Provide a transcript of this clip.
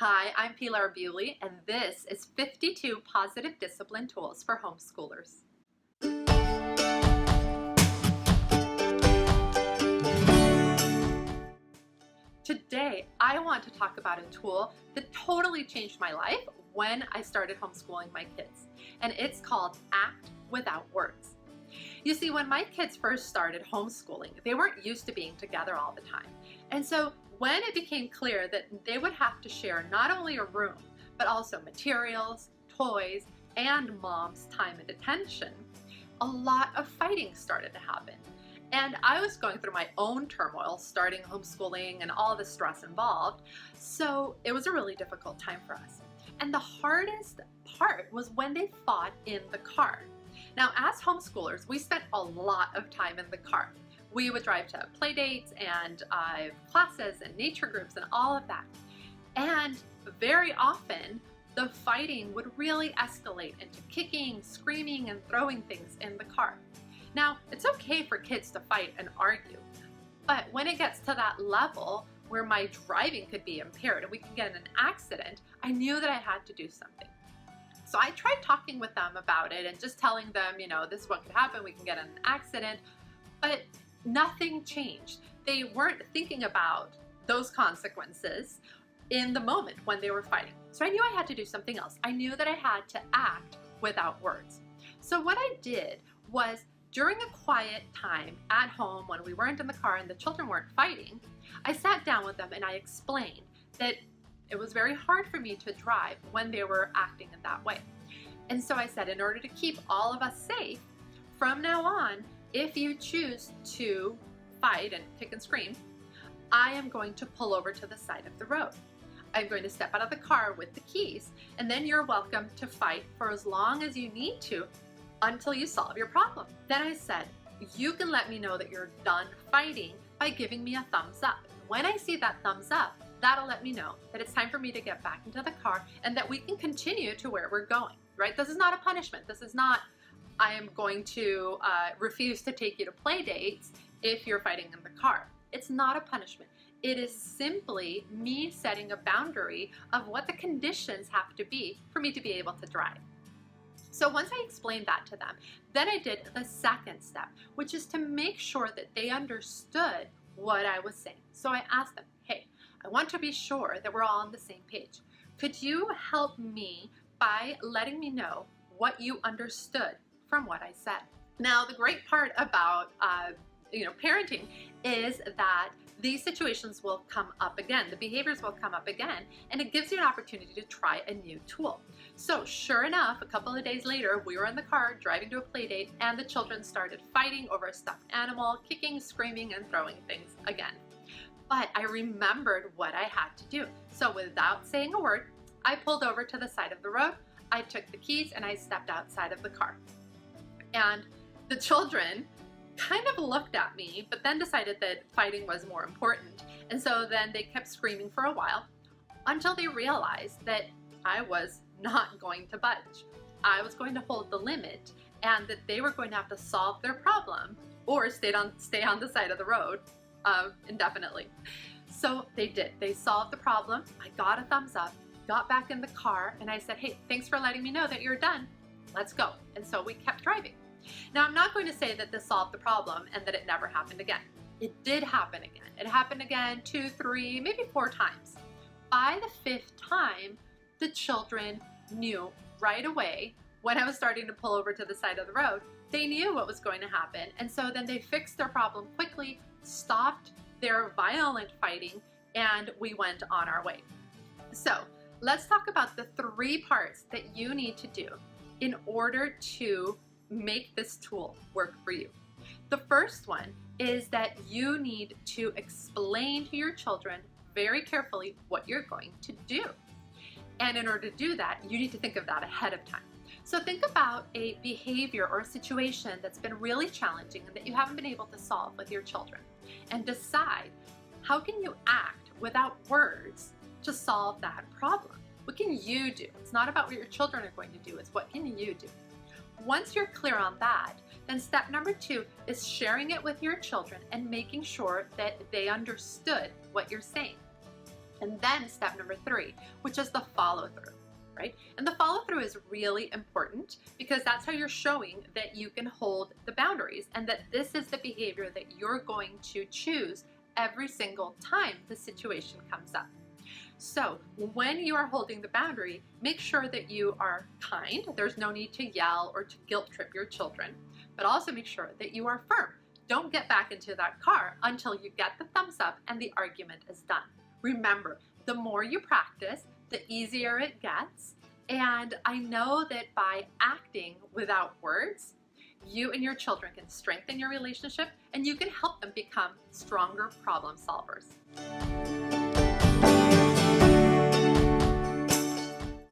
Hi, I'm Pilar Bewley, and this is 52 Positive Discipline Tools for Homeschoolers. Today, I want to talk about a tool that totally changed my life when I started homeschooling my kids, and it's called Act Without Words. You see, when my kids first started homeschooling, they weren't used to being together all the time. And so when it became clear that they would have to share not only a room, but also materials, toys, and mom's time and attention, a lot of fighting started to happen. And I was going through my own turmoil, starting homeschooling and all the stress involved. So it was a really difficult time for us. And the hardest part was when they fought in the car. Now, as homeschoolers, we spent a lot of time in the car. We would drive to play dates and classes and nature groups and all of that. And very often, the fighting would really escalate into kicking, screaming, and throwing things in the car. Now, it's okay for kids to fight and argue, but when it gets to that level where my driving could be impaired and we could get in an accident, I knew that I had to do something. So I tried talking with them about it and just telling them, this is what could happen, we can get in an accident, but nothing changed. They weren't thinking about those consequences in the moment when they were fighting. So I knew I had to do something else. I knew that I had to act without words. So what I did was, during a quiet time at home when we weren't in the car and the children weren't fighting, I sat down with them and I explained that it was very hard for me to drive when they were acting in that way. And so I said, in order to keep all of us safe, from now on, if you choose to fight and kick and scream, I am going to pull over to the side of the road. I'm going to step out of the car with the keys, and then you're welcome to fight for as long as you need to until you solve your problem. Then I said, you can let me know that you're done fighting by giving me a thumbs up. When I see that thumbs up, that'll let me know that it's time for me to get back into the car and that we can continue to where we're going, right? This is not a punishment. This is not, I am going to refuse to take you to play dates if you're fighting in the car. It's not a punishment. It is simply me setting a boundary of what the conditions have to be for me to be able to drive. So once I explained that to them, then I did the second step, which is to make sure that they understood what I was saying. So I asked them, hey, I want to be sure that we're all on the same page. Could you help me by letting me know what you understood from what I said? Now, the great part about parenting is that these situations will come up again. The behaviors will come up again, and it gives you an opportunity to try a new tool. So sure enough, a couple of days later, we were in the car driving to a play date, and the children started fighting over a stuffed animal, kicking, screaming, and throwing things again. But I remembered what I had to do. So without saying a word, I pulled over to the side of the road, I took the keys, and I stepped outside of the car. And the children kind of looked at me, but then decided that fighting was more important. And so then they kept screaming for a while until they realized that I was not going to budge. I was going to hold the limit and that they were going to have to solve their problem or stay on the side of the road indefinitely. So they did. They solved the problem. I got a thumbs up, got back in the car, and I said, hey, thanks for letting me know that you're done. Let's go. And so we kept driving. Now, I'm not going to say that this solved the problem and that it never happened again. It did happen again. It happened again 2, 3, maybe 4 times. By the 5th time, the children knew right away when I was starting to pull over to the side of the road. They knew what was going to happen. And so then they fixed their problem quickly, stopped their violent fighting, and we went on our way. So let's talk about the 3 parts that you need to do in order to make this tool work for you. The first one is that you need to explain to your children very carefully what you're going to do. And in order to do that, you need to think of that ahead of time. So think about a behavior or a situation that's been really challenging and that you haven't been able to solve with your children, and decide, how can you act without words to solve that problem? What can you do? It's not about what your children are going to do, it's what can you do? Once you're clear on that, then step number 2 is sharing it with your children and making sure that they understood what you're saying. And then step number 3, which is the follow through, right? And the follow through is really important because that's how you're showing that you can hold the boundaries and that this is the behavior that you're going to choose every single time the situation comes up. So when you are holding the boundary, make sure that you are kind. There's no need to yell or to guilt trip your children, but also make sure that you are firm. Don't get back into that car until you get the thumbs up and the argument is done. Remember, the more you practice, the easier it gets. And I know that by acting without words, you and your children can strengthen your relationship and you can help them become stronger problem solvers.